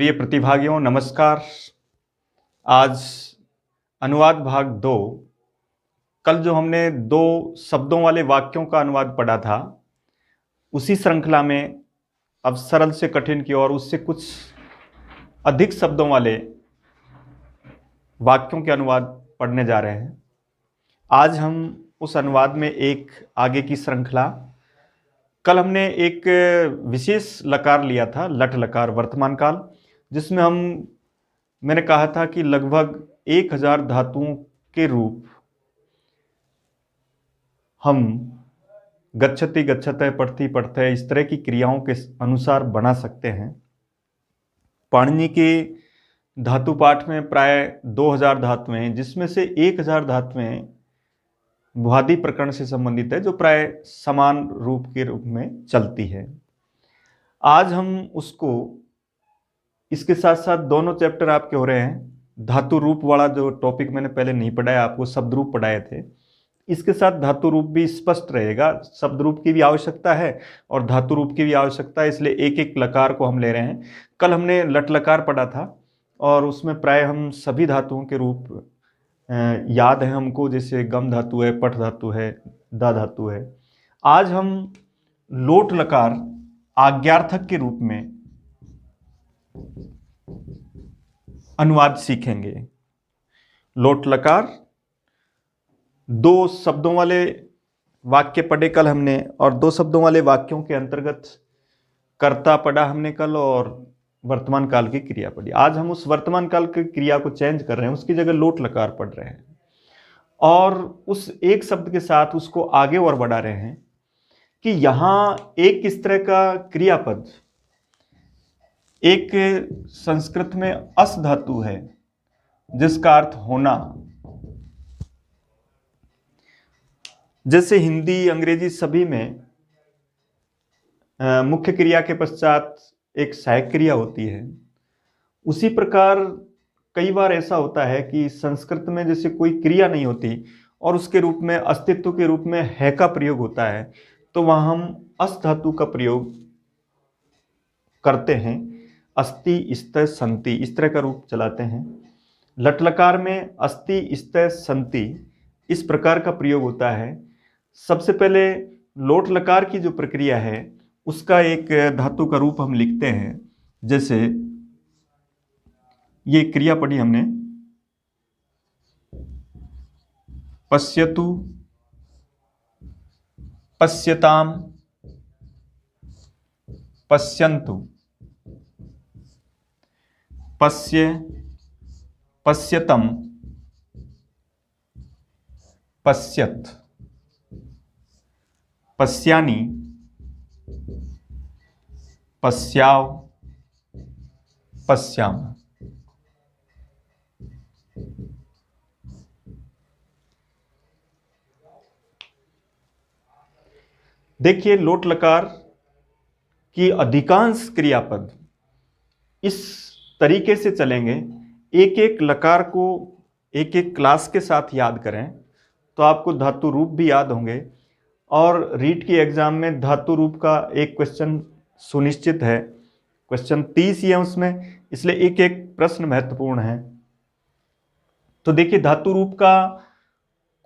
प्रिय प्रतिभागियों नमस्कार। आज अनुवाद भाग 2। कल जो हमने 2 शब्दों वाले वाक्यों का अनुवाद पढ़ा था, उसी श्रृंखला में अब सरल से कठिन की ओर उससे कुछ अधिक शब्दों वाले वाक्यों के अनुवाद पढ़ने जा रहे हैं। आज हम उस अनुवाद में एक आगे की श्रृंखला, कल हमने एक विशेष लकार लिया था, लट लकार वर्तमान काल, जिसमें मैंने कहा था कि लगभग 1000 धातुओं के रूप हम गच्छति गच्छतः पठति पठतः इस तरह की क्रियाओं के अनुसार बना सकते हैं। पाणिनि के धातु पाठ में प्राय 2000 धातुएं हैं, जिसमें से 1000 धातुएं भुआदि प्रकरण से संबंधित है, जो प्राय समान रूप के रूप में चलती है। आज हम उसको, इसके साथ साथ दोनों चैप्टर आपके हो रहे हैं। धातु रूप वाला जो टॉपिक मैंने पहले नहीं पढ़ाया, आपको शब्द रूप पढ़ाए थे, इसके साथ धातु रूप भी स्पष्ट रहेगा। शब्द रूप की भी आवश्यकता है और धातु रूप की भी आवश्यकता है, इसलिए एक एक लकार को हम ले रहे हैं। कल हमने लट लकार पढ़ा था और उसमें प्राय हम सभी धातुओं के रूप याद है हमको, जैसे गम धातु है, पठ धातु है, दा धातु है। आज हम लोट लकार आज्ञार्थक के रूप में अनुवाद सीखेंगे। लोट लकार 2 शब्दों वाले वाक्य पढ़े कल हमने, और 2 शब्दों वाले वाक्यों के अंतर्गत कर्ता पढ़ा हमने कल और वर्तमान काल की क्रिया पढ़ी। आज हम उस वर्तमान काल की क्रिया को चेंज कर रहे हैं, उसकी जगह लोट लकार पढ़ रहे हैं और उस एक शब्द के साथ उसको आगे और बढ़ा रहे हैं कि यहां एक इस तरह का क्रियापद, एक संस्कृत में अस धातु है जिसका अर्थ होना। जैसे हिंदी अंग्रेजी सभी में मुख्य क्रिया के पश्चात एक सहायक क्रिया होती है, उसी प्रकार कई बार ऐसा होता है कि संस्कृत में जैसे कोई क्रिया नहीं होती और उसके रूप में, अस्तित्व के रूप में है का प्रयोग होता है, तो वहां हम अस धातु का प्रयोग करते हैं। अस्ति स्तः संति इस तरह का रूप चलाते हैं। लटलकार में अस्ति स्तः संति इस प्रकार का प्रयोग होता है। सबसे पहले लोट लकार की जो प्रक्रिया है उसका एक धातु का रूप हम लिखते हैं। जैसे ये क्रिया पढ़ी हमने, पश्यतु, पश्यताम, पश्यन्तु, पश्य, पश्यतम, पश्यत, पश्यानि, पश्याव, पश्याम। देखिए, लोट लकार की अधिकांश क्रियापद इस तरीके से चलेंगे। एक एक लकार को एक एक क्लास के साथ याद करें तो आपको धातु रूप भी याद होंगे, और रीट की एग्जाम में धातु रूप का एक क्वेश्चन सुनिश्चित है। क्वेश्चन 30 ही है उसमें, इसलिए एक एक प्रश्न महत्वपूर्ण है। तो देखिए, धातु रूप का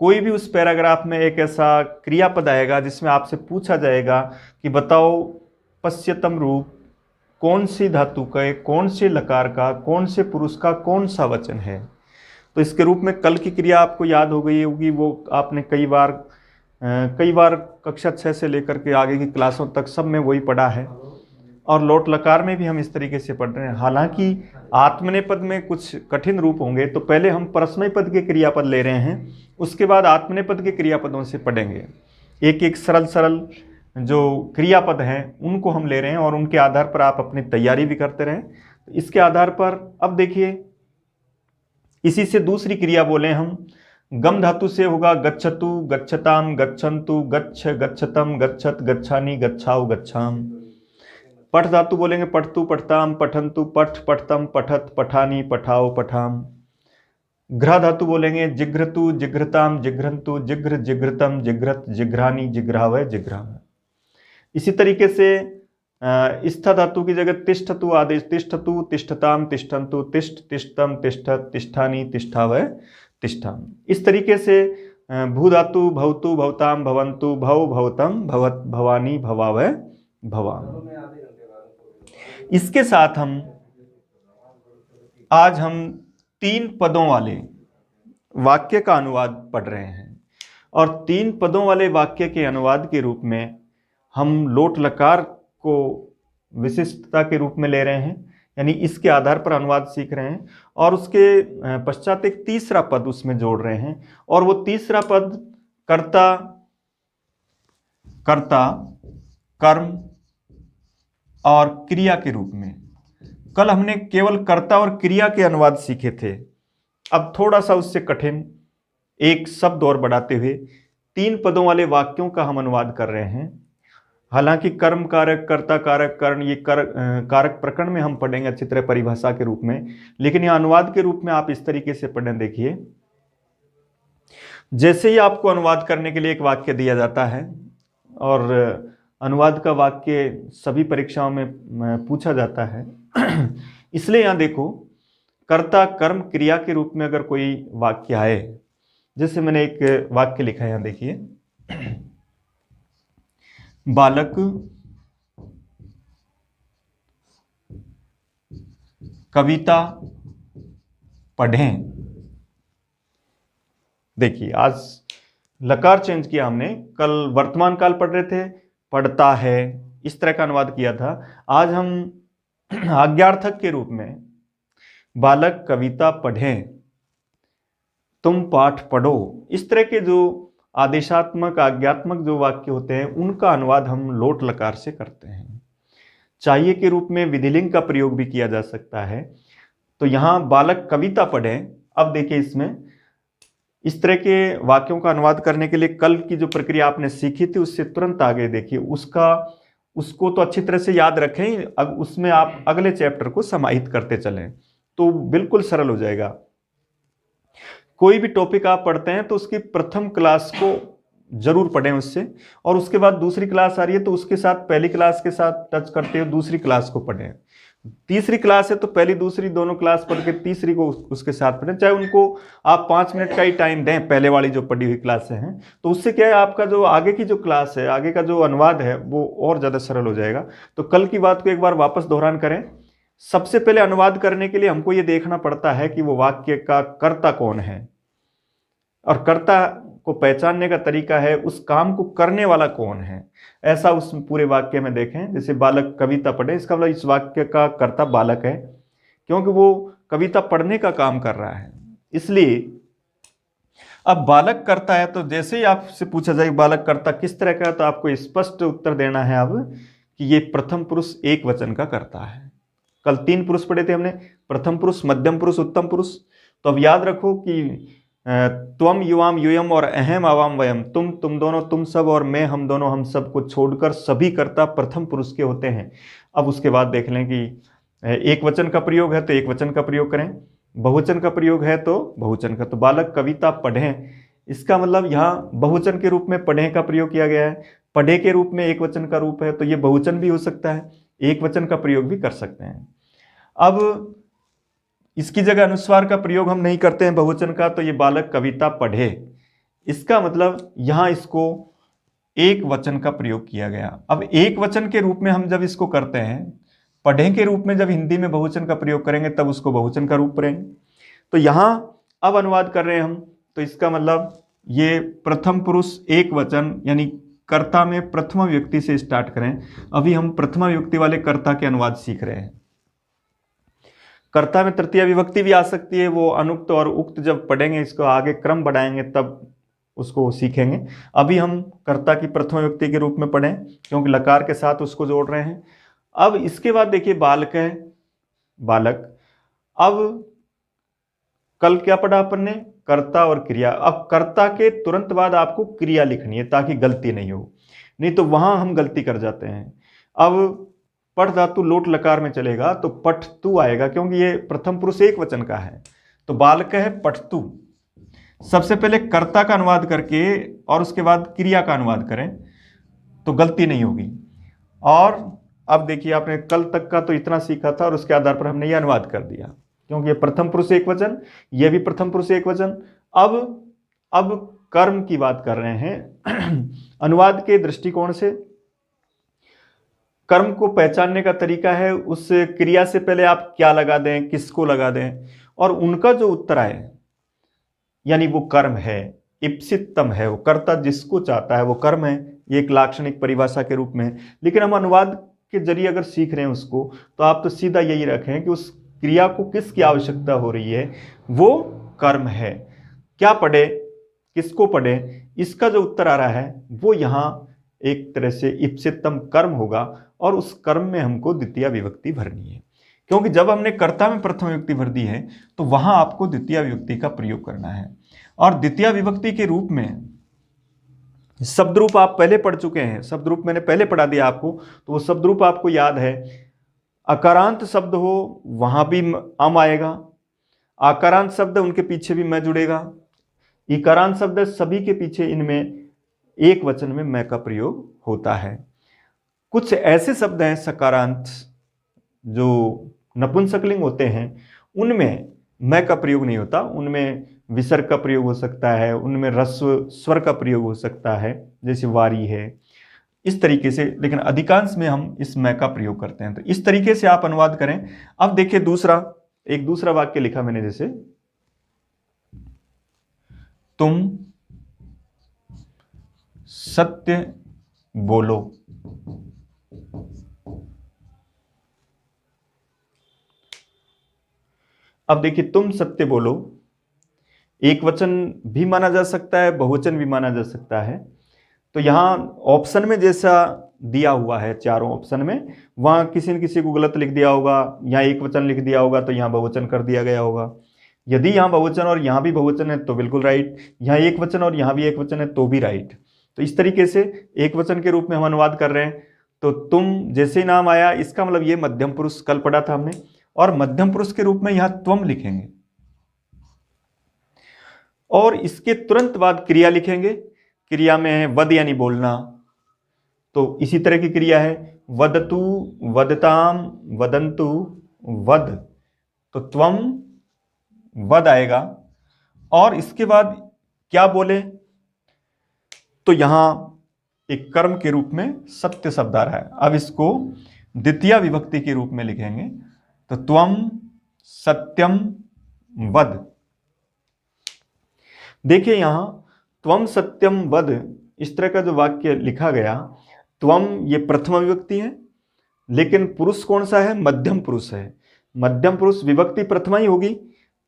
कोई भी उस पैराग्राफ में एक ऐसा क्रियापद आएगा जिसमें आपसे पूछा जाएगा कि बताओ पश्यतम रूप कौन सी धातु का, कौन से लकार का, कौन से पुरुष का कौन सा वचन है। तो इसके रूप में कल की क्रिया आपको याद हो गई होगी, वो आपने कई बार कक्षा 6 से लेकर के आगे की क्लासों तक सब में वही पढ़ा है, और लोट लकार में भी हम इस तरीके से पढ़ रहे हैं। हालांकि आत्मनेपद में कुछ कठिन रूप होंगे, तो पहले हम परस्मैपद के क्रियापद ले रहे हैं, उसके बाद आत्मनेपद के क्रियापदों से पढ़ेंगे। एक एक सरल जो क्रियापद हैं उनको हम ले रहे हैं और उनके आधार पर आप अपनी तैयारी भी करते रहें। इसके आधार पर अब देखिए, इसी से दूसरी क्रिया बोले हम। गम धातु से होगा गच्छतु, गच्छताम, गच्छन्तु, गच्छ, गच्छतम, गच्छत, गच्छानि, गच्छाओ, गच्छाम। पठ धातु बोलेंगे पठतु, पठताम, पठन्तु, पठ, पठतम, पठत, पठानि, पठाओ, पठाम। घ्रा धातु बोलेंगे जिघ्रतु, जिघ्रताम, जिघ्रन्तु, जिघ्र, जिघ्रतम, जिघ्रत, जिघ्रानि, जिघ्रावय, जिघ्राम। इसी तरीके से स्थ धातु की जगह तिष्ठतु आदेश, तिष्ठतु, तिष्ठताम, तिष्ठन्तु, तिष्ठ, तिष्ठतम, तिष्ठत, तिष्ठानि, तिष्ठावय, तिष्ठाम। इस तरीके से भू धातु भवतु, भवताम, भवन्तु, भव, भवतम, भवत, भवानी, भवावय, भवाम। इसके साथ आज हम 3 पदों वाले वाक्य का अनुवाद पढ़ रहे हैं और 3 पदों वाले वाक्य के अनुवाद के रूप में हम लोट लकार को विशिष्टता के रूप में ले रहे हैं, यानी इसके आधार पर अनुवाद सीख रहे हैं और उसके पश्चात एक तीसरा पद उसमें जोड़ रहे हैं और वो तीसरा पद कर्ता, कर्ता, कर्म और क्रिया के रूप में। कल हमने केवल कर्ता और क्रिया के अनुवाद सीखे थे, अब थोड़ा सा उससे कठिन एक शब्द और बढ़ाते हुए 3 पदों वाले वाक्यों का हम अनुवाद कर रहे हैं। हालांकि कर्म कारक, कर्ता कारक, कर्ण ये कारक प्रकरण में हम पढ़ेंगे अच्छी तरह परिभाषा के रूप में, लेकिन यह अनुवाद के रूप में आप इस तरीके से पढ़ें। देखिए, जैसे ही आपको अनुवाद करने के लिए एक वाक्य दिया जाता है और अनुवाद का वाक्य सभी परीक्षाओं में पूछा जाता है, इसलिए यहां देखो कर्ता, कर्म, क्रिया के रूप में अगर कोई वाक्य आए, जैसे मैंने एक वाक्य लिखा है यहां देखिए, बालक कविता पढ़ें। देखिए, आज लकार चेंज किया हमने, कल वर्तमान काल पढ़ रहे थे, पढ़ता है, इस तरह का अनुवाद किया था। आज हम आज्ञार्थक के रूप में बालक कविता पढ़ें, तुम पाठ पढ़ो, इस तरह के जो आदेशात्मक, आज्ञात्मक जो वाक्य होते हैं उनका अनुवाद हम लोट लकार से करते हैं। चाहिए के रूप में विधिलिंग का प्रयोग भी किया जा सकता है। तो यहां बालक कविता पढ़ें। अब देखिए, इसमें इस तरह के वाक्यों का अनुवाद करने के लिए कल की जो प्रक्रिया आपने सीखी थी उससे तुरंत आगे देखिए, उसको तो अच्छी तरह से याद रखें, अब उसमें आप अगले चैप्टर को समाहित करते चलें तो बिल्कुल सरल हो जाएगा। कोई भी टॉपिक आप पढ़ते हैं तो उसकी प्रथम क्लास को जरूर पढ़ें उससे, और उसके बाद दूसरी क्लास आ रही है तो उसके साथ पहली क्लास के साथ टच करते हुए दूसरी क्लास को पढ़ें। तीसरी क्लास है तो पहली दूसरी दोनों क्लास पढ़ के तीसरी को उसके साथ पढ़ें, चाहे उनको आप 5 मिनट का ही टाइम दें पहले वाली जो पढ़ी हुई क्लासें हैं, तो उससे क्या है, आपका जो आगे की जो क्लास है, आगे का जो अनुवाद है वो और ज़्यादा सरल हो जाएगा। तो कल की बात को एक बार वापस दोहरान करें। सबसे पहले अनुवाद करने के लिए हमको ये देखना पड़ता है कि वो वाक्य का कर्ता कौन है, और कर्ता को पहचानने का तरीका है उस काम को करने वाला कौन है। ऐसा उस पूरे वाक्य में देखें, जैसे बालक कविता पढ़े, इसका मतलब इस वाक्य का कर्ता बालक है क्योंकि वो कविता पढ़ने का काम कर रहा है। इसलिए अब बालक करता है तो जैसे ही आपसे पूछा जाए बालक कर्ता किस तरह का है, तो आपको स्पष्ट उत्तर देना है अब कि ये प्रथम पुरुष एक वचन का कर्ता है। कल 3 पुरुष पढ़े थे हमने, प्रथम पुरुष, मध्यम पुरुष, उत्तम पुरुष। तो अब याद रखो कि त्वम, युवाम, यूयम और अहम, आवाम, वयम, तुम दोनों, तुम सब, और मैं, हम दोनों, हम सब को छोड़कर सभी कर्ता प्रथम पुरुष के होते हैं। अब उसके बाद देख लें कि एक वचन का प्रयोग है तो एक वचन का प्रयोग करें, बहुवचन का प्रयोग है तो बहुवचन का। तो बालक कविता पढ़ें, इसका मतलब यहाँ बहुवचन के रूप में पढ़ें का प्रयोग किया गया है। पढ़े के रूप में एक वचन का रूप है तो ये बहुवचन भी हो सकता है, एक वचन का प्रयोग भी कर सकते हैं। अब इसकी जगह अनुस्वार का प्रयोग हम नहीं करते हैं बहुवचन का, तो ये बालक कविता पढ़े, इसका मतलब यहां इसको एक वचन का प्रयोग किया गया। अब एक वचन के रूप में हम जब इसको करते हैं, पढ़े के रूप में जब हिंदी में बहुवचन का प्रयोग करेंगे तब उसको बहुवचन का रूप पढ़ेंगे। तो यहां अब अनुवाद कर रहे हैं हम, तो इसका मतलब ये प्रथम पुरुष एक वचन, यानी कर्ता में प्रथमा व्यक्ति से स्टार्ट करें। अभी हम प्रथमा व्यक्ति वाले कर्ता के अनुवाद सीख रहे हैं। कर्ता में तृतीय विभक्ति भी आ सकती है, वो अनुक्त और उक्त जब पढ़ेंगे, इसको आगे क्रम बढ़ाएंगे तब उसको सीखेंगे। अभी हम कर्ता की प्रथम व्यक्ति के रूप में पढ़ें क्योंकि लकार के साथ उसको जोड़ रहे हैं। अब इसके बाद देखिए बालक है, बालक। अब कल क्या पढ़ा अपन ने, कर्ता और क्रिया। अब कर्ता के तुरंत बाद आपको क्रिया लिखनी है ताकि गलती नहीं हो, नहीं तो वहां हम गलती कर जाते हैं। अब पठ धातु लोट लकार में चलेगा तो पठतु आएगा क्योंकि ये प्रथम पुरुष एक वचन का है। तो बालक है पठतु। सबसे पहले कर्ता का अनुवाद करके और उसके बाद क्रिया का अनुवाद करें तो गलती नहीं होगी। और अब देखिए आपने कल तक का तो इतना सीखा था और उसके आधार पर हमने ये अनुवाद कर दिया, क्योंकि ये प्रथम पुरुष एक वचन, ये भी प्रथम पुरुष एक वचन। अब कर्म की बात कर रहे हैं अनुवाद के दृष्टिकोण से। कर्म को पहचानने का तरीका है उस क्रिया से पहले आप क्या लगा दें, किसको लगा दें, और उनका जो उत्तर आए यानी वो कर्म है, इप्सितम है, वो कर्ता जिसको चाहता है वो कर्म है। ये एक लाक्षणिक परिभाषा के रूप में। लेकिन हम अनुवाद के जरिए अगर सीख रहे हैं उसको, तो आप तो सीधा यही रखें कि उस क्रिया को किसकी आवश्यकता हो रही है, वो कर्म है। क्या पढ़े, किसको पढ़े, इसका जो उत्तर आ रहा है वो यहाँ एक तरह से इप्सितम कर्म होगा, और उस कर्म में हमको द्वितीय विभक्ति भरनी है। क्योंकि जब हमने कर्ता में प्रथम विभक्ति भर दी है तो वहां आपको द्वितीय विभक्ति का प्रयोग करना है। और द्वितीय विभक्ति के रूप में शब्द रूप आप पहले पढ़ चुके हैं, शब्द रूप मैंने पहले पढ़ा दिया आपको, तो वो शब्द रूप आपको याद है। अकारांत शब्द हो वहां भी अम आएगा, आकारांत शब्द उनके पीछे भी मैं जुड़ेगा, इकारांत शब्द सभी के पीछे इनमें एक वचन में मैं का प्रयोग होता है। कुछ ऐसे शब्द हैं सकारांत जो नपुंसकलिंग होते हैं, उनमें मैं का प्रयोग नहीं होता, उनमें विसर्ग का प्रयोग हो सकता है, उनमें ह्रस्व स्वर का प्रयोग हो सकता है, जैसे वारी है, इस तरीके से। लेकिन अधिकांश में हम इस मैं का प्रयोग करते हैं। तो इस तरीके से आप अनुवाद करें। अब देखिए एक दूसरा वाक्य लिखा मैंने, जैसे तुम सत्य बोलो। अब देखिए तुम सत्य बोलो, एक वचन भी माना जा सकता है, बहुवचन भी माना जा सकता है। तो यहां ऑप्शन में जैसा दिया हुआ है, चारों ऑप्शन में, वहां किसी न किसी को गलत लिख दिया होगा, यहाँ एक वचन लिख दिया होगा तो यहाँ बहुवचन कर दिया गया होगा। यदि यहाँ बहुवचन और यहाँ भी बहुवचन है तो बिल्कुल राइट, यहाँ एक वचन और यहाँ भी एक वचन है तो भी राइट। तो इस तरीके से एक वचन के रूप में हम अनुवाद कर रहे हैं। तो तुम जैसे ही नाम आया, इसका मतलब ये मध्यम पुरुष कल पढ़ा था हमने, और मध्यम पुरुष के रूप में यहां त्वम लिखेंगे, और इसके तुरंत बाद क्रिया लिखेंगे। क्रिया में है वद यानी बोलना, तो इसी तरह की क्रिया है वदतु, वदताम, वदंतु, वद, तो त्वम वद आएगा। और इसके बाद क्या बोले, तो यहां एक कर्म के रूप में सत्य शब्द आ रहा है। अब इसको द्वितीय विभक्ति के रूप में लिखेंगे, तो त्वम सत्यम वद। देखिए यहां त्वम सत्यम वद, इस तरह का जो वाक्य लिखा गया, त्वम ये प्रथम विभक्ति है, लेकिन पुरुष कौन सा है, मध्यम पुरुष है। मध्यम पुरुष विभक्ति प्रथमा ही होगी,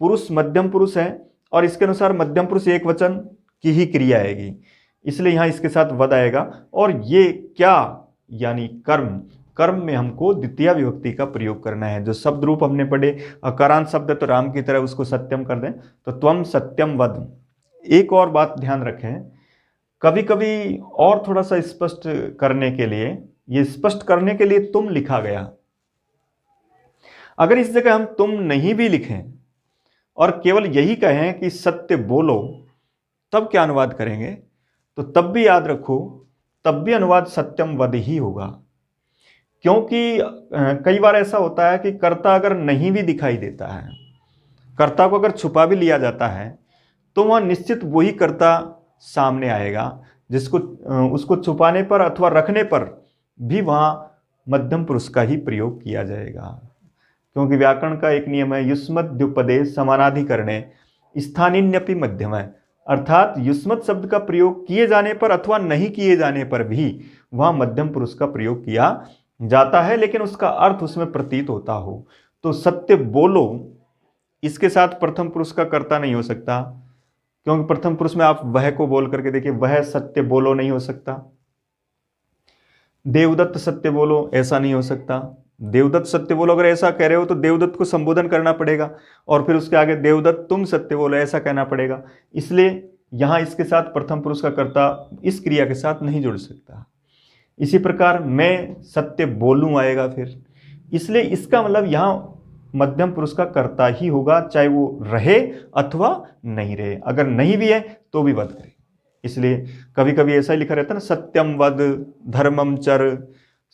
पुरुष मध्यम पुरुष है, और इसके अनुसार मध्यम पुरुष एक वचन की ही क्रिया आएगी, इसलिए यहां इसके साथ वद आएगा। और ये क्या, यानी कर्म। कर्म में हमको द्वितीय विभक्ति का प्रयोग करना है। जो शब्द रूप हमने पढ़े, अकारांत शब्द तो राम की तरह उसको सत्यम कर दें, तो त्वम सत्यम वद। एक और बात ध्यान रखें, कभी कभी और थोड़ा सा स्पष्ट करने के लिए, ये स्पष्ट करने के लिए तुम लिखा गया। अगर इस जगह हम तुम नहीं भी लिखें और केवल यही कहें कि सत्य बोलो, तब क्या अनुवाद करेंगे, तो तब भी याद रखो, तब भी अनुवाद सत्यम वद ही होगा। क्योंकि कई बार ऐसा होता है कि कर्ता अगर नहीं भी दिखाई देता है, कर्ता को अगर छुपा भी लिया जाता है, तो वह निश्चित वही कर्ता सामने आएगा जिसको उसको छुपाने पर अथवा रखने पर भी वहां मध्यम पुरुष का ही प्रयोग किया जाएगा। क्योंकि व्याकरण का एक नियम है, युष्मत द्युपदे समानाधिकरणे स्थानिन्यपि मध्यम है, अर्थात युष्मत शब्द का प्रयोग किए जाने पर अथवा नहीं किए जाने पर भी वहां मध्यम पुरुष का प्रयोग किया जाता है, लेकिन उसका अर्थ उसमें प्रतीत होता हो। तो सत्य बोलो, इसके साथ प्रथम पुरुष का कर्ता नहीं हो सकता, क्योंकि प्रथम पुरुष में आप वह को बोल करके देखिए, वह सत्य बोलो नहीं हो सकता। देवदत्त सत्य बोलो, ऐसा नहीं हो सकता। देवदत्त सत्य बोलो अगर ऐसा कह रहे हो तो देवदत्त को संबोधन करना पड़ेगा, और फिर उसके आगे देवदत्त तुम सत्य बोलो ऐसा कहना पड़ेगा। इसलिए यहां इसके साथ प्रथम पुरुष का कर्ता इस क्रिया के साथ नहीं जुड़ सकता। इसी प्रकार मैं सत्य बोलूं आएगा फिर, इसलिए इसका मतलब यहां मध्यम पुरुष का कर्ता ही होगा, चाहे वो रहे अथवा नहीं रहे। अगर नहीं भी है तो भी वध करे। इसलिए कभी कभी ऐसा ही लिखा रहता है ना, सत्यम वद धर्मम चर,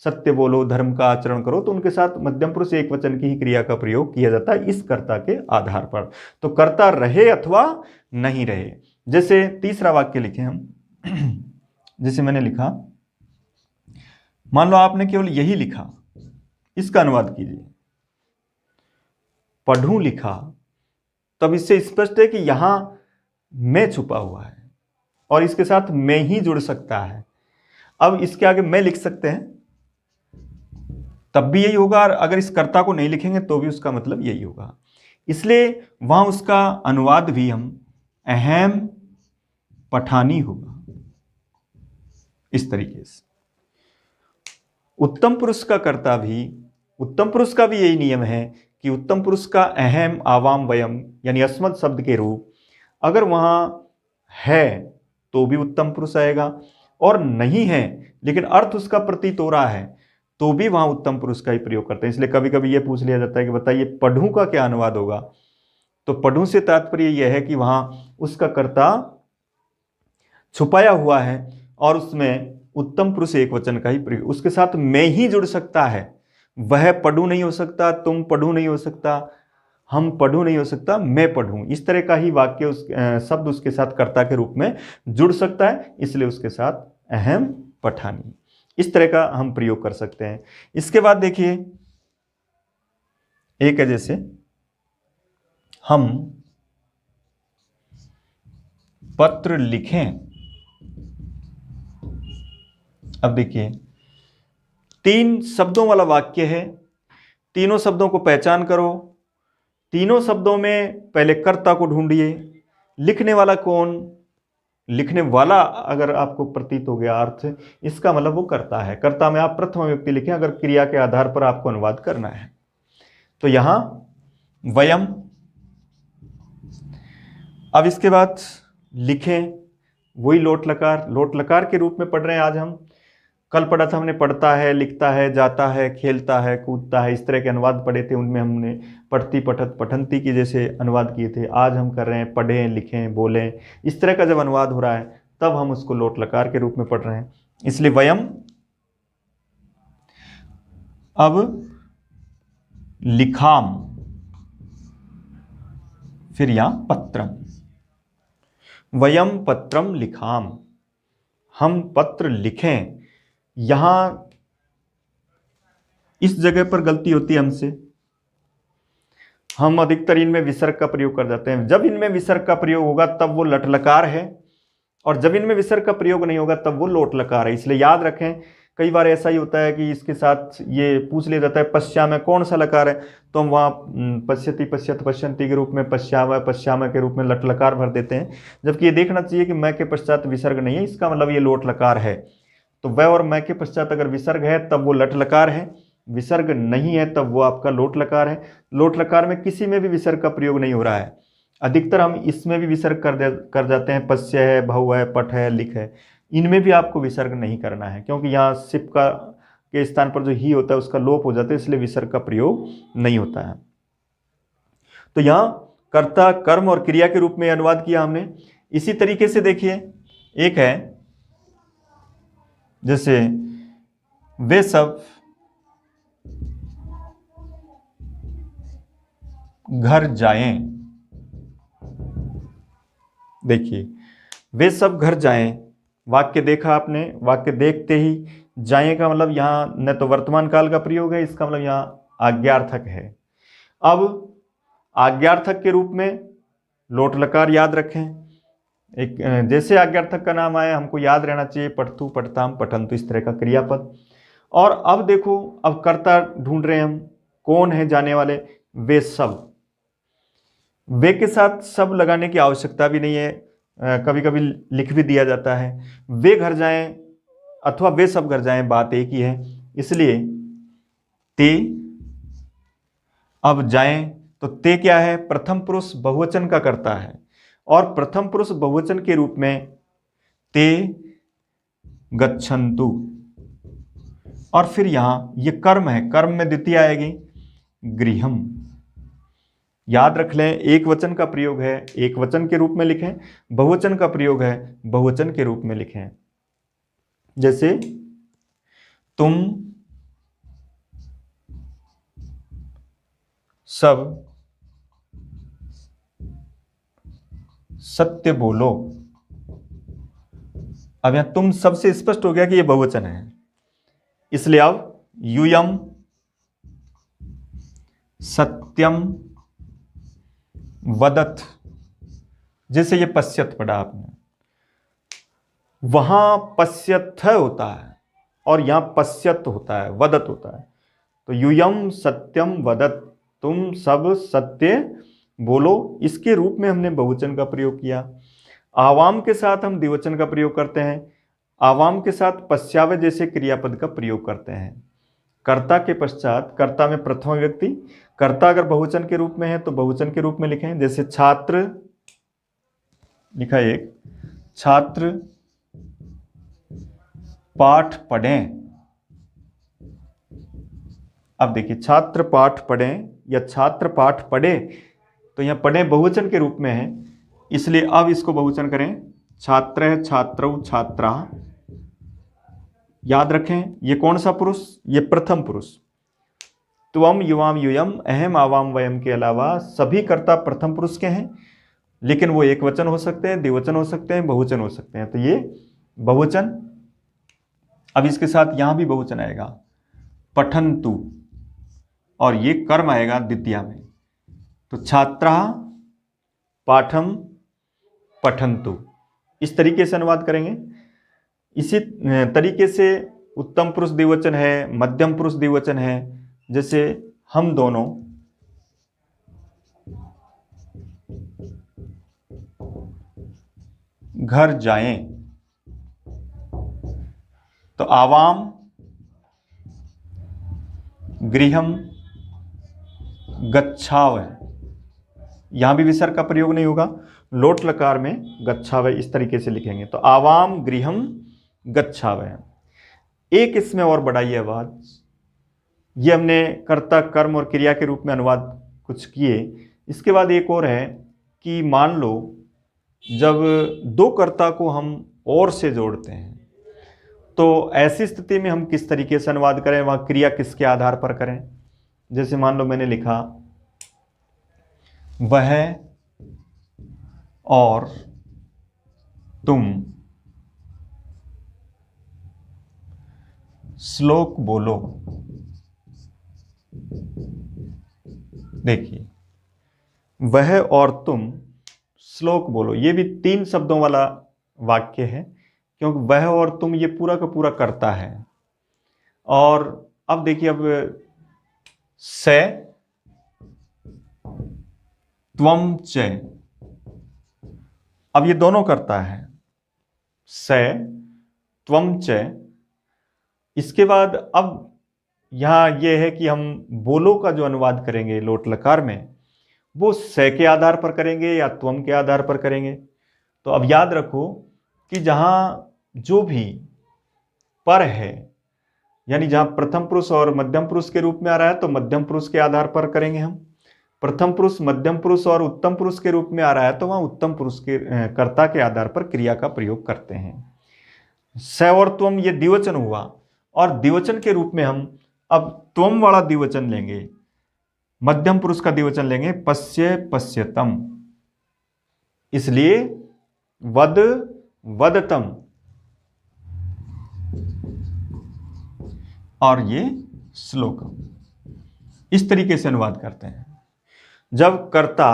सत्य बोलो, धर्म का आचरण करो, तो उनके साथ मध्यम पुरुष एक वचन की ही क्रिया का प्रयोग किया जाता है इस कर्ता के आधार पर। तो कर्ता रहे अथवा नहीं रहे। जैसे तीसरा वाक्य लिखे हम, जैसे मैंने लिखा, मान लो आपने केवल यही लिखा, इसका अनुवाद कीजिए, पढ़ूं लिखा, तब इससे स्पष्ट है कि यहां मैं छुपा हुआ है और इसके साथ मैं ही जुड़ सकता है। अब इसके आगे मैं लिख सकते हैं, तब भी यही होगा, और अगर इस कर्ता को नहीं लिखेंगे तो भी उसका मतलब यही होगा। इसलिए वहां उसका अनुवाद भी हम अहम पठानी होगा इस तरीके से। उत्तम पुरुष का कर्ता भी, उत्तम पुरुष का भी यही नियम है कि उत्तम पुरुष का अहम, आवाम, वयम यानी अस्मत् शब्द के रूप अगर वहां है तो भी उत्तम पुरुष आएगा, और नहीं है लेकिन अर्थ उसका प्रतीत हो रहा है तो भी वहां उत्तम पुरुष का ही प्रयोग करते हैं। इसलिए कभी कभी यह पूछ लिया जाता है कि बताइए पढ़ूं का क्या अनुवाद होगा, तो पढ़ूं से तात्पर्य यह है कि वहां उसका कर्ता छुपाया हुआ है और उसमें उत्तम पुरुष एक वचन का ही प्रयोग, उसके साथ मैं ही जुड़ सकता है। वह पढ़ूं नहीं हो सकता, तुम पढ़ूं नहीं हो सकता, हम पढ़ूं नहीं हो सकता, मैं पढ़ूं, इस तरह का ही वाक्य शब्द उसके साथ कर्ता के रूप में जुड़ सकता है, इसलिए उसके साथ अहम पठानी, इस तरह का हम प्रयोग कर सकते हैं। इसके बाद देखिए एक है, जैसे हम पत्र लिखें। अब देखिए 3 शब्दों वाला वाक्य है, तीनों शब्दों को पहचान करो, तीनों शब्दों में पहले कर्ता को ढूंढिए, लिखने वाला कौन, लिखने वाला अगर आपको प्रतीत हो गया अर्थ, इसका मतलब वो कर्ता है। कर्ता में आप प्रथम व्यक्ति लिखें अगर क्रिया के आधार पर आपको अनुवाद करना है। तो यहां वयम, अब इसके बाद लिखें, वही लोट लकार, लोट लकार के रूप में पढ़ रहे हैं आज हम। कल पढ़ा था हमने पढ़ता है, लिखता है, जाता है, खेलता है, कूदता है, इस तरह के अनुवाद पढ़े थे, उनमें हमने पढ़ती, पठत, पठंती की जैसे अनुवाद किए थे। आज हम कर रहे हैं पढ़ें, लिखें, बोलें, इस तरह का जब अनुवाद हो रहा है तब हम उसको लोट लकार के रूप में पढ़ रहे हैं, इसलिए वयम। अब लिखाम, फिर यहां पत्रम, वयम पत्रम लिखाम, हम पत्र लिखें। यहां इस जगह पर गलती होती है हमसे, हम अधिकतर इनमें विसर्ग का प्रयोग कर जाते हैं। जब इनमें विसर्ग का प्रयोग होगा तब वो लट लकार है, और जब इनमें विसर्ग का प्रयोग नहीं होगा तब वो लोट लकार है। इसलिए याद रखें, कई बार ऐसा ही होता है कि इसके साथ ये पूछ लिया जाता है पश्या में कौन सा लकार है, तो हम वहाँ पश्यति, पश्यत, पश्यंती के रूप में पश्याव, पश्याम के रूप में लट लकार भर देते हैं, जबकि ये देखना चाहिए कि मैं के पश्चात विसर्ग नहीं है, इसका मतलब ये लोट लकार है। तो वह और मैं के पश्चात अगर विसर्ग है तब वो लट लकार है, विसर्ग नहीं है तब वो आपका लोट लकार है। लोट लकार में किसी में भी विसर्ग का प्रयोग नहीं हो रहा है, अधिकतर हम इसमें भी विसर्ग कर जाते हैं, पश्य है, बहु है, पठ है, लिख है, इनमें भी आपको विसर्ग नहीं करना है, क्योंकि यहाँ सिप का के स्थान पर जो ही होता है उसका लोप हो जाता है, इसलिए विसर्ग का प्रयोग नहीं होता है। तो यहाँ कर्ता, कर्म और क्रिया के रूप में अनुवाद किया हमने। इसी तरीके से देखिए एक है, जैसे वे सब घर जाएं, देखिए वे सब घर जाएं, वाक्य देखा आपने, वाक्य देखते ही जाएं का मतलब यहाँ न तो वर्तमान काल का प्रयोग है, इसका मतलब यहाँ आज्ञार्थक है। अब आज्ञार्थक के रूप में लोट लकार याद रखें, एक जैसे आज्ञार्थक का नाम आया हमको याद रहना चाहिए, पठतु, पठताम, पठंतु, इस तरह का क्रियापद। और अब देखो, अब कर्ता ढूंढ रहे हैं हम, कौन है जाने वाले, वे सब। वे के साथ सब लगाने की आवश्यकता भी नहीं है, कभी कभी लिख भी दिया जाता है। वे घर जाएं अथवा वे सब घर जाएं, बात एक ही है, इसलिए ते। अब जाएं, तो ते क्या है, प्रथम पुरुष बहुवचन का कर्ता है, और प्रथम पुरुष बहुवचन के रूप में ते गच्छन्तु, और फिर यहां ये कर्म है, कर्म में द्वितीय आएगी गृहम। याद रख लें, एक वचन का प्रयोग है एक वचन के रूप में लिखें, बहुवचन का प्रयोग है बहुवचन के रूप में लिखें। जैसे तुम सब सत्य बोलो। अब यहां तुम सबसे स्पष्ट हो गया कि यह बहुवचन है, इसलिए अब यूयम सत्यम वदत, जैसे ये पश्यत पढ़ा आपने, वहां पश्यथ होता है और यहां पश्यत होता है, वदत होता है। तो यूयम सत्यम वदत, तुम सब सत्य बोलो, इसके रूप में हमने बहुवचन का प्रयोग किया। आवाम के साथ हम द्विवचन का प्रयोग करते हैं, आवाम के साथ पश्चावय जैसे क्रियापद का प्रयोग करते हैं। कर्ता के पश्चात, कर्ता में प्रथम व्यक्ति, कर्ता अगर बहुवचन के रूप में है तो बहुवचन के रूप में लिखें। जैसे छात्र लिखा एक, छात्र पाठ पढ़ें। अब देखिए छात्र पाठ पढ़ें या छात्र पाठ पढ़े, तो यहां पढ़े बहुवचन के रूप में है, इसलिए अब इसको बहुवचन करें। छात्र है, छात्रौ, छात्रा। याद रखें ये कौन सा पुरुष, ये प्रथम पुरुष। त्वम युवाम यूयम अहम आवाम वयम के अलावा सभी कर्ता प्रथम पुरुष के हैं, लेकिन वो एक वचन हो सकते हैं, द्विवचन हो सकते हैं, बहुवचन हो सकते हैं। तो ये बहुवचन। अब इसके साथ यहां भी बहुवचन आएगा, पठन्तु, और ये कर्म आएगा द्वितीया में। तो छात्रा पाठम पठन्तु, इस तरीके से अनुवाद करेंगे। इसी तरीके से उत्तम पुरुष द्विवचन है, मध्यम पुरुष द्विवचन है। जैसे हम दोनों घर जाएं, तो आवाम गृहम गच्छावय, यहां भी विसर्ग का प्रयोग नहीं होगा, लोट लकार में गच्छावय इस तरीके से लिखेंगे। तो आवाम गृहम गच्छावय। एक इसमें और बढ़ाइए आवाज, ये हमने कर्ता कर्म और क्रिया के रूप में अनुवाद कुछ किए। इसके बाद एक और है कि मान लो जब दो कर्ता को हम और से जोड़ते हैं, तो ऐसी स्थिति में हम किस तरीके से अनुवाद करें, वहां क्रिया किसके आधार पर करें। जैसे मान लो मैंने लिखा वह और तुम श्लोक बोलो। देखिए वह और तुम श्लोक बोलो, ये भी तीन शब्दों वाला वाक्य है, क्योंकि वह और तुम ये पूरा का पूरा कर्ता है। और अब देखिए, अब से त्वम च, अब ये दोनों कर्ता है, से त्वम च। इसके बाद अब यहां यह है कि हम बोलो का जो अनुवाद करेंगे लोट लकार में, वो से के आधार पर करेंगे या त्वम के आधार पर करेंगे। तो अब याद रखो कि जहां जो भी पर है, यानी जहां प्रथम पुरुष और मध्यम पुरुष के रूप में आ रहा है, तो मध्यम पुरुष के आधार पर करेंगे हम। प्रथम पुरुष, मध्यम पुरुष और उत्तम पुरुष के रूप में आ रहा है, तो वहां उत्तम पुरुष के कर्ता के आधार पर क्रिया का प्रयोग करते हैं। स और त्वम ये द्विवचन हुआ, और द्विवचन के रूप में हम अब त्वम वाला द्विवचन लेंगे, मध्यम पुरुष का द्विवचन लेंगे, पश्य पश्यतम। इसलिए वद वदतम, और ये श्लोकम, इस तरीके से अनुवाद करते हैं। जब कर्ता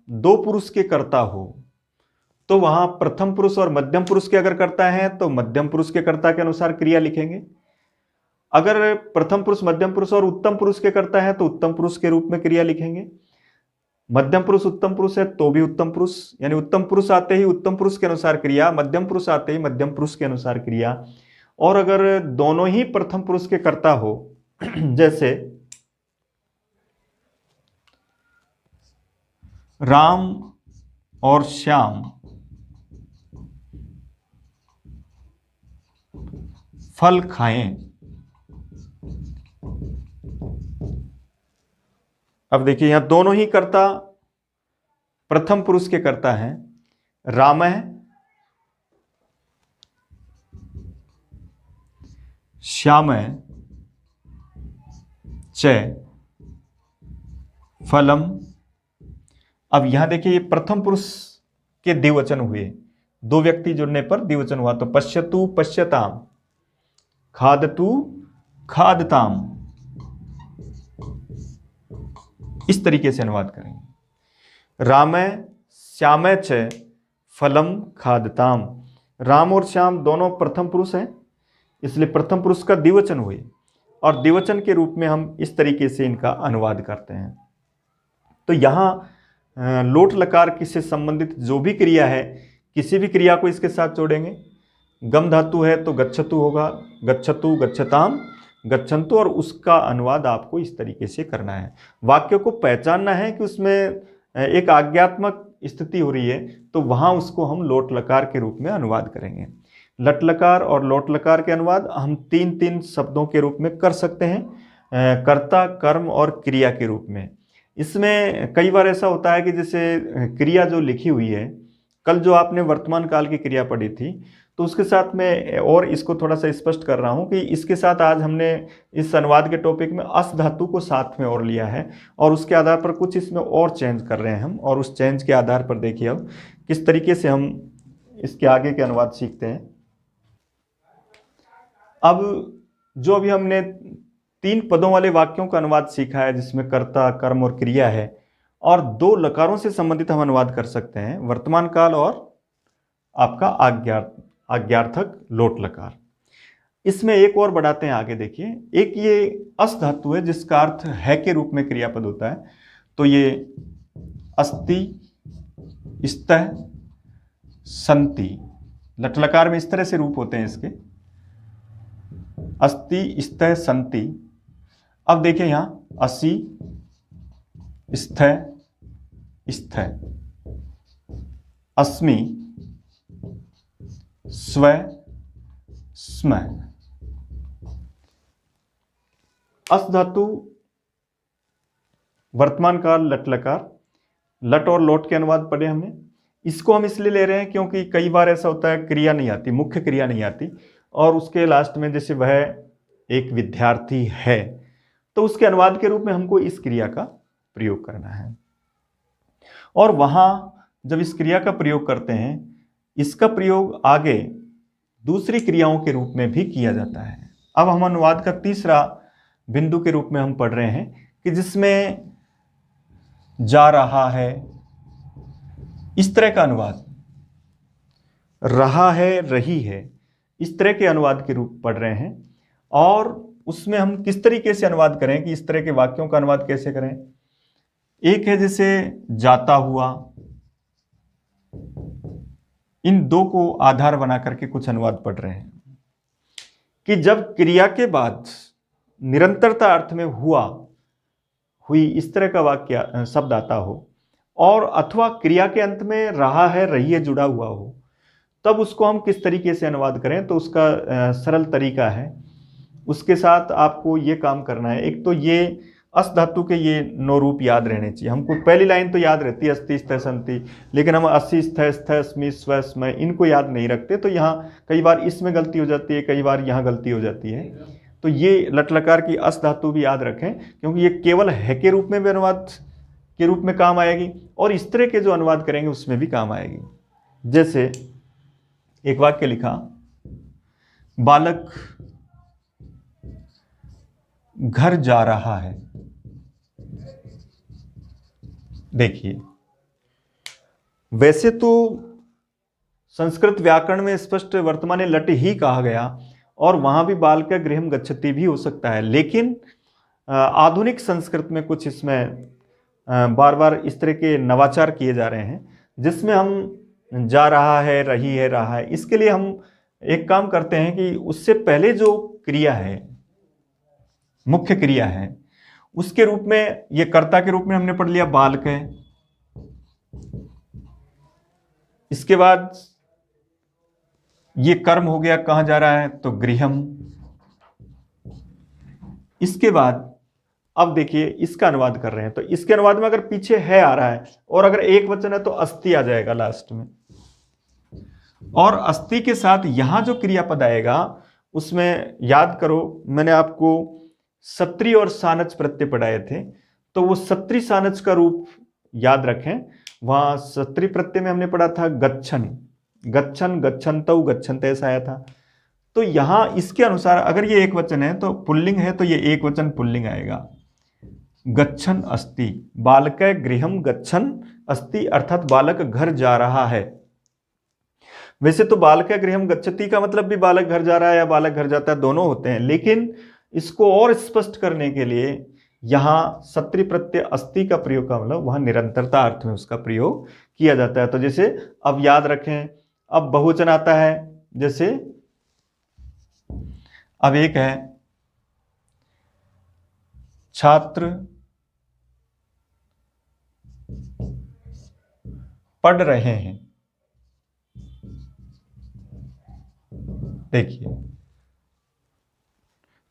दो पुरुष के कर्ता हो, तो वहां प्रथम पुरुष और मध्यम पुरुष के अगर कर्ता है, तो मध्यम पुरुष के कर्ता के अनुसार क्रिया लिखेंगे। अगर प्रथम पुरुष, मध्यम पुरुष और उत्तम पुरुष के कर्ता है, तो उत्तम पुरुष के रूप में क्रिया लिखेंगे। मध्यम पुरुष उत्तम पुरुष है तो भी उत्तम पुरुष, यानी उत्तम पुरुष आते ही उत्तम पुरुष के अनुसार क्रिया, मध्यम पुरुष आते ही मध्यम पुरुष के अनुसार क्रिया। और अगर दोनों ही प्रथम पुरुष के कर्ता हो, जैसे राम और श्याम फल खाएं। अब देखिए यहां दोनों ही कर्ता प्रथम पुरुष के कर्ता हैं, राम है, श्याम है, च फलम। अब यहां देखिए ये प्रथम पुरुष के द्विवचन हुए, दो व्यक्ति जुड़ने पर द्विवचन हुआ, तो पश्यतु पश्यताम, खादतु खादताम, इस तरीके से अनुवाद करेंगे। रामय श्यामय च फलम खादताम। राम और श्याम दोनों प्रथम पुरुष हैं, इसलिए प्रथम पुरुष का द्विवचन हुए और द्विवचन के रूप में हम इस तरीके से इनका अनुवाद करते हैं। तो यहाँ लोट लकार से संबंधित जो भी क्रिया है, किसी भी क्रिया को इसके साथ जोड़ेंगे। गम धातु है तो गच्छतु होगा, गच्छतु गच्छताम गच्छन्तु, और उसका अनुवाद आपको इस तरीके से करना है। वाक्य को पहचानना है कि उसमें एक आज्ञात्मक स्थिति हो रही है, तो वहाँ उसको हम लोट लकार के रूप में अनुवाद करेंगे। लट लकार और लोट लकार के अनुवाद हम तीन तीन शब्दों के रूप में कर सकते हैं, कर्ता, कर्म और क्रिया के रूप में। इसमें कई बार ऐसा होता है कि जैसे क्रिया जो लिखी हुई है, कल जो आपने वर्तमान काल की क्रिया पढ़ी थी, तो उसके साथ में और इसको थोड़ा सा स्पष्ट कर रहा हूँ कि इसके साथ आज हमने इस अनुवाद के टॉपिक में अस धातु को साथ में और लिया है, और उसके आधार पर कुछ इसमें और चेंज कर रहे हैं हम, और उस चेंज के आधार पर देखिए अब किस तरीके से हम इसके आगे के अनुवाद सीखते हैं। अब जो अभी हमने तीन पदों वाले वाक्यों का अनुवाद सीखा है, जिसमें कर्ता, कर्म और क्रिया है, और दो लकारों से संबंधित हम अनुवाद कर सकते हैं, वर्तमान काल और आपका आज्ञार्थक लोट लकार। इसमें एक और बढ़ाते हैं आगे, देखिए एक ये अस धातु है जिसका अर्थ है के रूप में क्रियापद होता है, तो ये अस्ति, स्तः, संति, लट लकार में इस तरह से रूप होते हैं इसके, अस्ति, स्तः, संति। अब देखिए यहां असि, स्थ, स्थ, अस्मि, स्व, स्म। अस धातु वर्तमान काल लट लकार, लट और लोट के अनुवाद पढ़े हमने। इसको हम इसलिए ले रहे हैं क्योंकि कई बार ऐसा होता है क्रिया नहीं आती, मुख्य क्रिया नहीं आती, और उसके लास्ट में जैसे वह एक विद्यार्थी है, तो उसके अनुवाद के रूप में हमको इस क्रिया का प्रयोग करना है। और वहां जब इस क्रिया का प्रयोग करते हैं, इसका प्रयोग आगे दूसरी क्रियाओं के रूप में भी किया जाता है। अब हम अनुवाद का तीसरा बिंदु के रूप में हम पढ़ रहे हैं कि जिसमें जा रहा है, इस तरह का अनुवाद, रहा है, रही है, इस तरह के अनुवाद के रूप पढ़ रहे हैं। और उसमें हम किस तरीके से अनुवाद करें कि इस तरह के वाक्यों का अनुवाद कैसे करें। एक है जैसे जाता हुआ, इन दो को आधार बना करके कुछ अनुवाद पढ़ रहे हैं कि जब क्रिया के बाद निरंतरता अर्थ में हुआ, हुई, इस तरह का वाक्य शब्द आता हो, और अथवा क्रिया के अंत में रहा है, रही है जुड़ा हुआ हो, तब उसको हम किस तरीके से अनुवाद करें। तो उसका सरल तरीका है, उसके साथ आपको ये काम करना है। एक तो ये अस धातु के ये 9 रूप याद रहने चाहिए हमको। पहली लाइन तो याद रहती है अस्ति, स्थ, संति, लेकिन हम अस्ति, स्थ, स्थ, अस्मि, स्व, स्म, इनको याद नहीं रखते, तो यहाँ कई बार इसमें गलती हो जाती है, कई बार यहाँ गलती हो जाती है। तो ये लट लकार की अस धातु भी याद रखें, क्योंकि ये केवल है के रूप में भी अनुवाद के रूप में काम आएगी, और इस तरह के जो अनुवाद करेंगे उसमें भी काम आएगी। जैसे एक वाक्य लिखा, बालक घर जा रहा है। देखिए वैसे तो संस्कृत व्याकरण में स्पष्ट वर्तमाने लट ही कहा गया, और वहां भी बालक गृहम गच्छति भी हो सकता है, लेकिन आधुनिक संस्कृत में कुछ इसमें बार बार इस तरह के नवाचार किए जा रहे हैं, जिसमें हम जा रहा है, रही है, रहा है, इसके लिए हम एक काम करते हैं कि उससे पहले जो क्रिया है, मुख्य क्रिया है, उसके रूप में ये कर्ता के रूप में हमने पढ़ लिया बालक है। इसके बाद ये कर्म हो गया, कहां जा रहा है, तो गृहम। इसके बाद अब देखिए इसका अनुवाद कर रहे हैं, तो इसके अनुवाद में अगर पीछे है आ रहा है, और अगर एक वचन है तो अस्ति आ जाएगा लास्ट में, और अस्ति के साथ यहां जो क्रियापद आएगा उसमें याद करो, मैंने आपको सत्री और सानच प्रत्यय पढ़ाए थे। तो वो सत्री सानच का रूप याद रखें। वहां सत्री प्रत्यय में हमने पढ़ा था गच्छन, गच्छन, गच्छन्तौ, गच्छन्ते ऐसा आया था। तो यहां इसके अनुसार अगर ये एक वचन है तो पुल्लिंग है, तो ये एक वचन पुल्लिंग आएगा। गच्छन अस्ति, बालक गृहम गच्छन अस्ति, अर्थात बालक घर जा रहा है। वैसे तो बालक गृहम गच्छति का मतलब भी बालक घर जा रहा है या बालक घर जाता है, दोनों होते हैं, लेकिन इसको और स्पष्ट करने के लिए यहां सत्री प्रत्यय अस्ति का प्रयोग का मतलब वहां निरंतरता अर्थ में उसका प्रयोग किया जाता है। तो जैसे अब याद रखें, अब बहुवचन आता है, जैसे अब एक है छात्र पढ़ रहे हैं। देखिए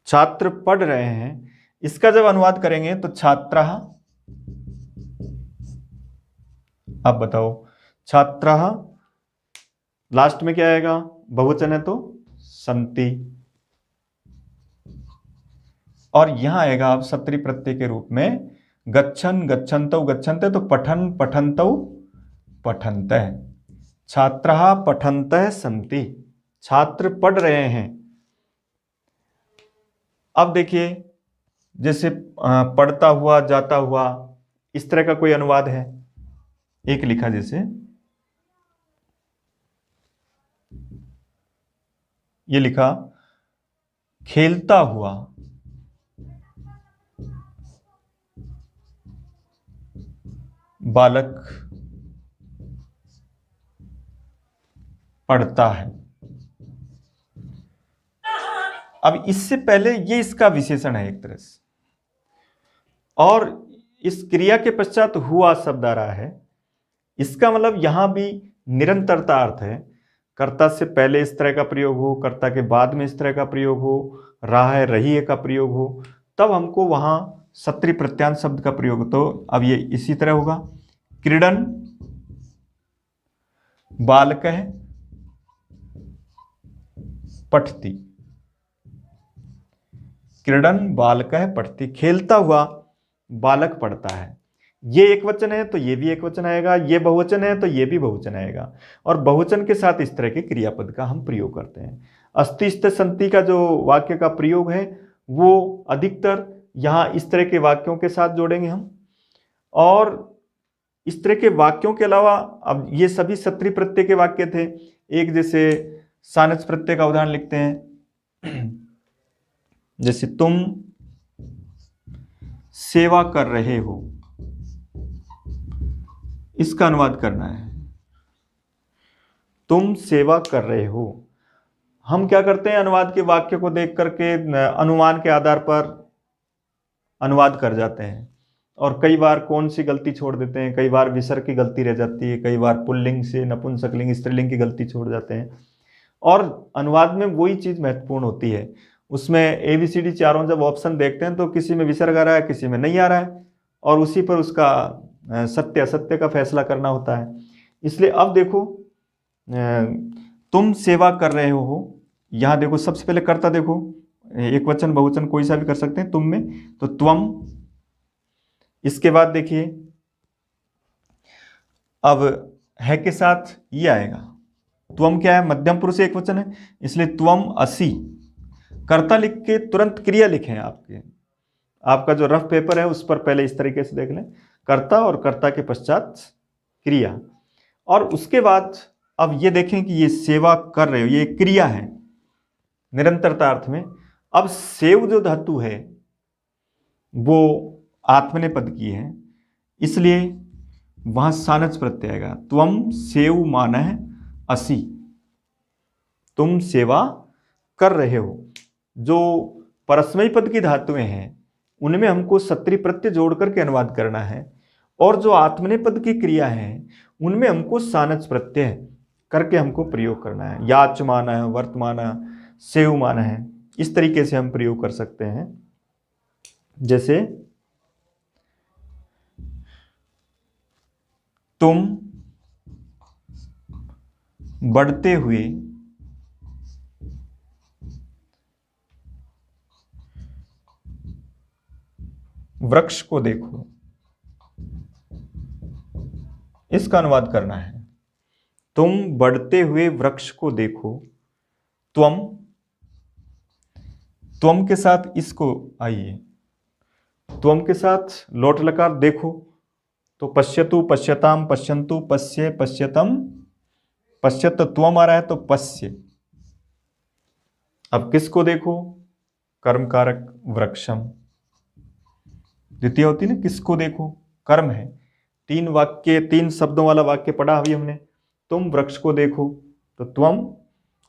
छात्र पढ़ रहे हैं, इसका जब अनुवाद करेंगे तो छात्रः, अब बताओ छात्रः लास्ट में क्या आएगा, बहुवचन है तो सन्ति, और यहां आएगा अब सत्री प्रत्यय के रूप में गच्छन गच्छन्तौ गच्छन्ते, तो पठन पठन्तौ पठन्तः, छात्रः पठन्तः सन्ति, छात्र पढ़ रहे हैं। अब देखिए जैसे पढ़ता हुआ, जाता हुआ, इस तरह का कोई अनुवाद है। एक लिखा जैसे ये लिखा खेलता हुआ, बालक पढ़ता है। अब इससे पहले ये इसका विशेषण है एक तरह से, और इस क्रिया के पश्चात हुआ शब्द आ रहा है, इसका मतलब यहां भी निरंतरता अर्थ है। कर्ता से पहले इस तरह का प्रयोग हो, कर्ता के बाद में इस तरह का प्रयोग हो, रहा है रही है का प्रयोग हो, तब हमको वहां सत्री प्रत्यांत शब्द का प्रयोग। तो अब ये इसी तरह होगा, क्रीडन बालकः पठति, क्रीडन बालकः पठति, खेलता हुआ बालक पढ़ता है। ये एक वचन है तो ये भी एक वचन आएगा, ये बहुवचन है तो ये भी बहुवचन आएगा, और बहुवचन के साथ इस तरह के क्रियापद का हम प्रयोग करते हैं। अस्ति स्थ संति का जो वाक्य का प्रयोग है वो अधिकतर यहां इस तरह के वाक्यों के साथ जोड़ेंगे हम, और इस तरह के वाक्यों के अलावा अब ये सभी सत्री प्रत्यय के वाक्य थे। एक जैसे सानच प्रत्यय का उदाहरण लिखते हैं, जैसे तुम सेवा कर रहे हो, इसका अनुवाद करना है, तुम सेवा कर रहे हो। हम क्या करते हैं, अनुवाद के वाक्य को देख करके अनुमान के आधार पर अनुवाद कर जाते हैं, और कई बार कौन सी गलती छोड़ देते हैं, कई बार विसर्ग की गलती रह जाती है, कई बार पुल्लिंग से नपुंसकलिंग स्त्रीलिंग की गलती छोड़ जाते हैं। और अनुवाद में वही चीज महत्वपूर्ण होती है, उसमें ABCD चारों जब ऑप्शन देखते हैं तो किसी में विसर्ग आ रहा है, किसी में नहीं आ रहा है, और उसी पर उसका सत्य असत्य का फैसला करना होता है। इसलिए अब देखो तुम सेवा कर रहे हो, यहां देखो सबसे पहले कर्ता देखो, एक वचन बहुवचन कोई सा भी कर सकते हैं तुम में, तो त्वम। इसके बाद देखिए अब है के साथ ये आएगा, त्वम क्या है, मध्यम पुरुष एक वचन है, इसलिए त्वम असि। कर्ता लिख के तुरंत क्रिया लिखें, आपका जो रफ पेपर है उस पर पहले इस तरीके से देख लें, कर्ता और कर्ता के पश्चात क्रिया, और उसके बाद अब ये देखें कि ये सेवा कर रहे हो, ये क्रिया है निरंतरता अर्थ में। अब सेव जो धातु है वो आत्मनेपद की है, इसलिए वहां सानच प्रत्यय आएगा, त्वम सेव मानः असि, तुम सेवा कर रहे हो। जो परस्मैपद पद की धातुएं हैं उनमें हमको सत्री प्रत्यय जोड़ करके अनुवाद करना है, और जो आत्मनेपद की क्रिया है उनमें हमको सानच प्रत्यय करके हमको प्रयोग करना है। याचमान है, वर्तमान, सेवमान है, इस तरीके से हम प्रयोग कर सकते हैं। जैसे तुम बढ़ते हुए वृक्ष को देखो, इसका अनुवाद करना है। तुम बढ़ते हुए वृक्ष को देखो। त्वम, त्वम के साथ इसको आइए, त्वम के साथ लोट लकार देखो तो पश्यतु, पश्यताम, पश्यन्तु, पश्ये, पश्यतम, पश्यत त्वम आ रहा है तो पश्य। अब किसको देखो? कर्म कारक वृक्षम। द्वितीय होती ना, किसको देखो, कर्म है। 3 वाक्य, 3 शब्दों वाला वाक्य पढ़ा अभी हमने। तुम वृक्ष को देखो तो त्वम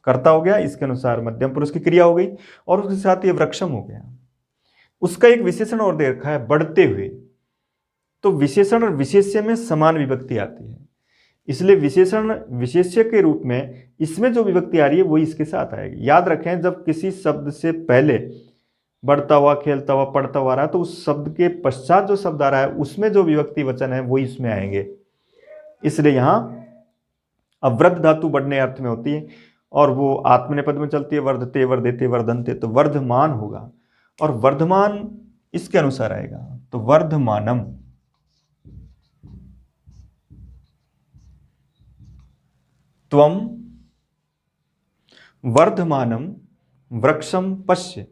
कर्ता हो गया, इसके अनुसार मध्यम पुरुष की क्रिया हो गई और उसके साथ ये वृक्षम हो गया। उसका एक विशेषण और दे रखा है, बढ़ते हुए। तो विशेषण और विशेष्य में समान विभक्ति आती है, इसलिए विशेषण विशेष्य के रूप में इसमें जो विभक्ति आ रही है वही इसके साथ आएगी। याद रखें, जब किसी शब्द से पहले बढ़ता हुआ, खेलता हुआ, पढ़ता हुआ आ रहा है तो उस शब्द के पश्चात जो शब्द आ रहा है उसमें जो विभक्ति वचन है वही इसमें आएंगे। इसलिए यहां अवृद्ध धातु बढ़ने अर्थ में होती है और वो आत्मनेपद में चलती है, वर्धते, वर्धते, वर्धनते, तो वर्धमान होगा और वर्धमान इसके अनुसार आएगा तो वर्धमानम। त्वम वर्धमानम वृक्षम पश्य,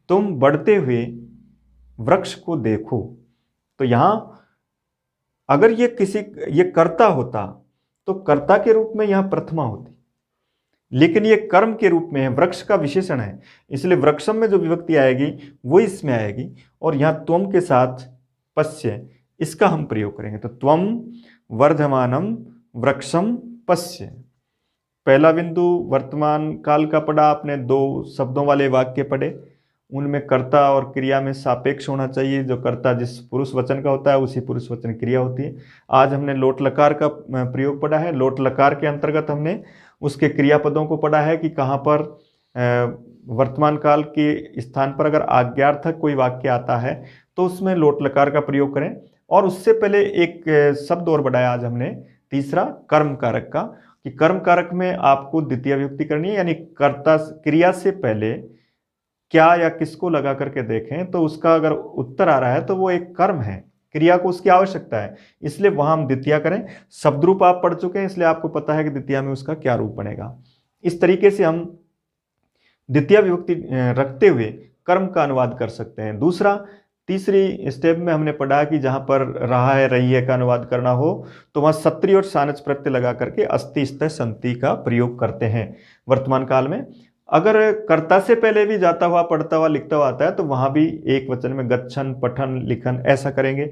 तुम बढ़ते हुए वृक्ष को देखो। तो यहां अगर ये कर्ता होता तो कर्ता के रूप में यहां प्रथमा होती, लेकिन ये कर्म के रूप में है, वृक्ष का विशेषण है, इसलिए वृक्षम में जो विभक्ति आएगी वो इसमें आएगी और यहां त्वम के साथ पश्य, इसका हम प्रयोग करेंगे। तो त्वम वर्धमानम वृक्षम पश्य। पहला बिंदु वर्तमान काल का पढ़ा आपने, 2 शब्दों वाले वाक्य पढ़े, उनमें कर्ता और क्रिया में सापेक्ष होना चाहिए। जो कर्ता जिस पुरुष वचन का होता है उसी पुरुष वचन क्रिया होती है। आज हमने लोट लकार का प्रयोग पढ़ा है। लोट लकार के अंतर्गत हमने उसके क्रियापदों को पढ़ा है कि कहाँ पर वर्तमान काल के स्थान पर अगर आज्ञार्थक कोई वाक्य आता है तो उसमें लोट लकार का प्रयोग करें। और उससे पहले एक शब्द और बढ़ाया आज हमने, तीसरा कर्म कारक का, कि कर्म कारक में आपको द्वितीय विभक्ति करनी है, यानी कर्ता क्रिया से पहले क्या या किसको लगा करके देखें तो उसका अगर उत्तर आ रहा है तो वो एक कर्म है, क्रिया को उसकी आवश्यकता है, इसलिए वहां हम द्वितीय करें। शब्द रूप आप पढ़ चुके हैं इसलिए आपको पता है कि द्वितीय में उसका क्या रूप बनेगा। इस तरीके से हम द्वितीय विभक्ति रखते हुए कर्म का अनुवाद कर सकते हैं। दूसरा, तीसरी स्टेप में हमने पढ़ा कि जहां पर रहा है, रही है का अनुवाद करना हो तो वहां सत्री और सानच प्रत्यय लगा करके अस्ति, स्थ, संति का प्रयोग करते हैं वर्तमान काल में। अगर कर्ता से पहले भी जाता हुआ, पढ़ता हुआ, लिखता हुआ आता है तो वहां भी एक वचन में गच्छन, पठन, लिखन ऐसा करेंगे।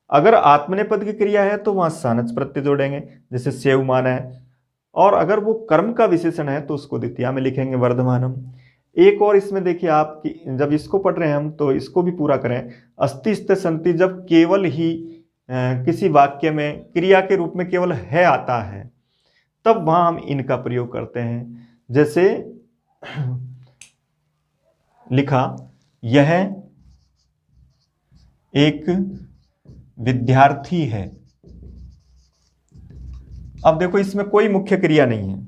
अगर आत्मनेपद की क्रिया है तो वहां सानच प्रत्यय जोड़ेंगे, जैसे सेवमान है। और अगर वो कर्म का विशेषण है तो उसको द्वितीया में लिखेंगे वर्धमानम। एक और इसमें देखिए आप कि जब इसको पढ़ रहे हैं हम तो इसको भी पूरा करें। अस्ति, स्थ, संति जब केवल ही किसी वाक्य में क्रिया के रूप में केवल है आता है तब वहां हम इनका प्रयोग करते हैं। जैसे लिखा, यह एक विद्यार्थी है। अब देखो इसमें कोई मुख्य क्रिया नहीं है,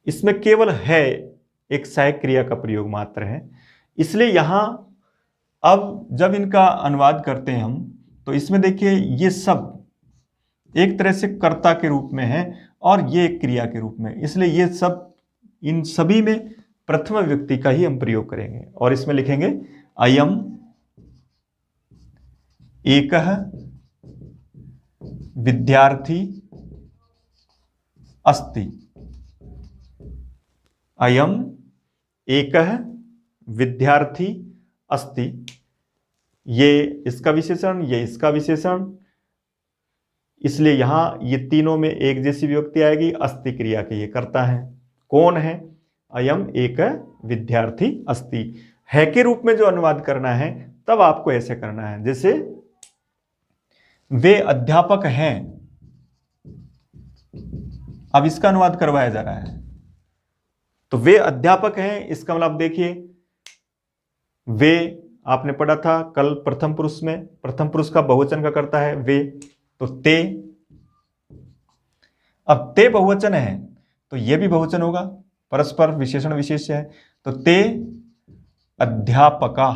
इसमें केवल है एक सहायक क्रिया का प्रयोग मात्र है। इसलिए यहां अब जब इनका अनुवाद करते हैं हम तो इसमें देखिए ये सब एक तरह से कर्ता के रूप में है और ये एक क्रिया के रूप में, इसलिए ये सब, इन सभी में प्रथम विभक्ति का ही हम प्रयोग करेंगे और इसमें लिखेंगे अयम एकः विद्यार्थी अस्ति। अयम एकः विद्यार्थी अस्ति, ये इसका विशेषण, ये इसका विशेषण, इसलिए यहां ये तीनों में एक जैसी विभक्ति आएगी। अस्ति क्रिया के ये करता है, कौन है? अयम एक विद्यार्थी अस्ति। है के रूप में जो अनुवाद करना है तब आपको ऐसे करना है, जैसे वे अध्यापक हैं, अब इसका अनुवाद करवाया जा रहा है तो वे अध्यापक हैं, इसका मतलब देखिए वे आपने पढ़ा था कल प्रथम पुरुष में, प्रथम पुरुष का बहुवचन का करता है वे, तो ते। अब ते बहुवचन है तो यह भी बहुवचन होगा, परस्पर विशेषण विशेष्य है, तो ते अध्यापका।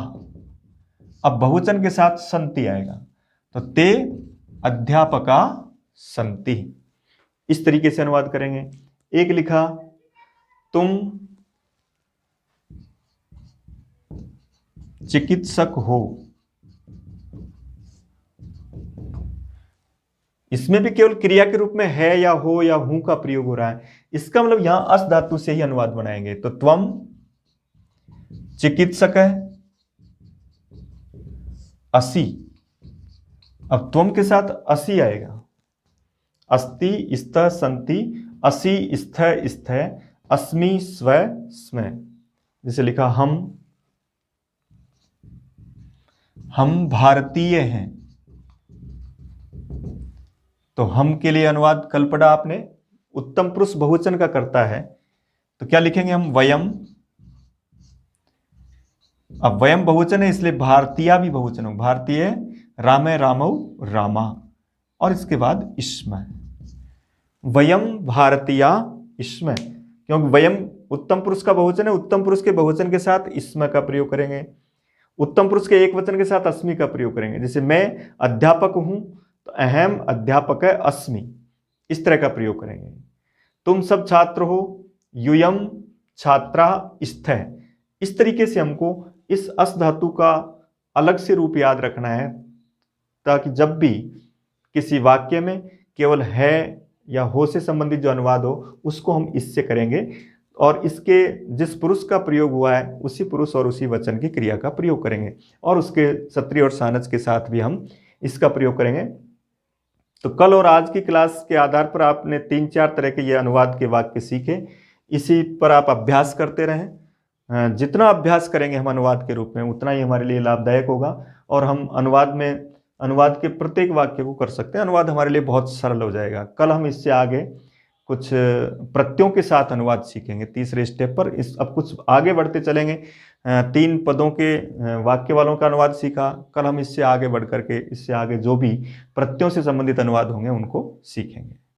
अब बहुवचन के साथ संति आएगा, तो ते अध्यापका संति। इस तरीके से अनुवाद करेंगे। एक लिखा तुम चिकित्सक हो, इसमें भी केवल क्रिया के रूप में है या हो या हूं का प्रयोग हो रहा है। इसका मतलब यहां अस धातु से ही अनुवाद बनाएंगे। तो त्वम चिकित्सक है, असि, अब त्वम के साथ असि आएगा, अस्ति स्तः संति, असि स्थः स्थः, अस्मि स्व स्मै। जैसे लिखा हम भारतीय हैं, तो हम के लिए अनुवाद कल पढ़ा आपने, उत्तम पुरुष बहुवचन का करता है, तो क्या लिखेंगे हम, वयम। अब वयम बहुवचन है इसलिए भारतीय भी बहुवचन हो, भारतीय, रामे रामौ रामा, और इसके बाद इस्म, वयम भारतीया इस्म, क्योंकि वयम उत्तम पुरुष का बहुवचन है, उत्तम पुरुष के बहुवचन के साथ इस्म का प्रयोग करेंगे, उत्तम पुरुष के एक वचन के साथ अस्मि का प्रयोग करेंगे। जैसे मैं अध्यापक हूं, तो अहम अध्यापक है अस्मि, इस तरह का प्रयोग करेंगे। तुम सब छात्र हो, यूयम छात्रा स्थः। इस तरीके से हमको इस अस धातु का अलग से रूप याद रखना है, ताकि जब भी किसी वाक्य में केवल है या हो से संबंधित जो अनुवाद हो उसको हम इससे करेंगे, और इसके जिस पुरुष का प्रयोग हुआ है उसी पुरुष और उसी वचन की क्रिया का प्रयोग करेंगे, और उसके सत्रीय और सानज के साथ भी हम इसका प्रयोग करेंगे। तो कल और आज की क्लास के आधार पर आपने 3-4 तरह के ये अनुवाद के वाक्य सीखे, इसी पर आप अभ्यास करते रहें। जितना अभ्यास करेंगे हम अनुवाद के रूप में उतना ही हमारे लिए लाभदायक होगा, और हम अनुवाद के प्रत्येक वाक्य को कर सकते हैं। अनुवाद हमारे लिए बहुत सरल हो जाएगा। कल हम इससे आगे कुछ प्रत्ययों के साथ अनुवाद सीखेंगे तीसरे स्टेप पर। अब कुछ आगे बढ़ते चलेंगे। 3 पदों के वाक्य वालों का अनुवाद सीखा, कल हम इससे आगे बढ़ करके इससे आगे जो भी प्रत्ययों से संबंधित अनुवाद होंगे उनको सीखेंगे।